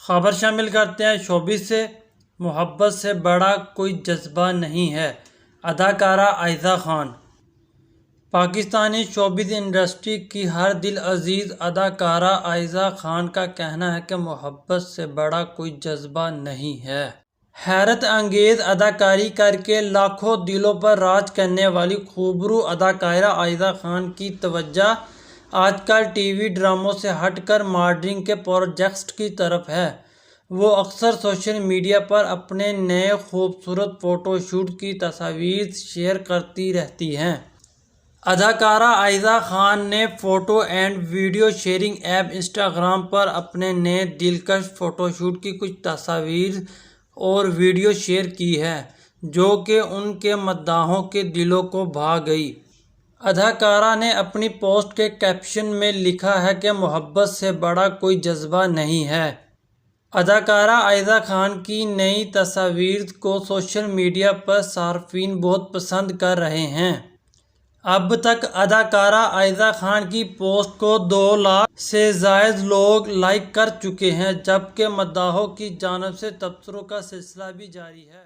خبر شامل کرتے ہیں شوبز سے۔ محبت سے بڑا کوئی جذبہ نہیں ہے، اداکارہ آئزہ خان۔ پاکستانی شوبز انڈسٹری کی ہر دل عزیز اداکارہ آئزہ خان کا کہنا ہے کہ محبت سے بڑا کوئی جذبہ نہیں ہے۔ حیرت انگیز اداکاری کر کے لاکھوں دلوں پر راج کرنے والی خوبرو اداکارہ آئزہ خان کی توجہ آج کل ٹی وی ڈراموں سے ہٹ کر ماڈلنگ کے پروجیکٹس کی طرف ہے۔ وہ اکثر سوشل میڈیا پر اپنے نئے خوبصورت فوٹو شوٹ کی تصاویر شیئر کرتی رہتی ہیں۔ اداکارہ آئزہ خان نے photo and video sharing app Instagram پر اپنے نئے دلکش فوٹو شوٹ کی کچھ تصاویر اور ویڈیو شیئر کی ہے، جو کہ ان کے مداحوں کے دلوں کو بھا گئی۔ اداکارہ نے اپنی پوسٹ کے کیپشن میں لکھا ہے کہ محبت سے بڑا کوئی جذبہ نہیں ہے۔ اداکارہ آئزہ خان کی نئی تصاویر کو سوشل میڈیا پر صارفین بہت پسند کر رہے ہیں۔ اب تک اداکارہ آئزہ خان کی پوسٹ کو 2 لاکھ سے زائد لوگ لائک کر چکے ہیں، جبکہ مداحوں کی جانب سے تبصروں کا سلسلہ بھی جاری ہے۔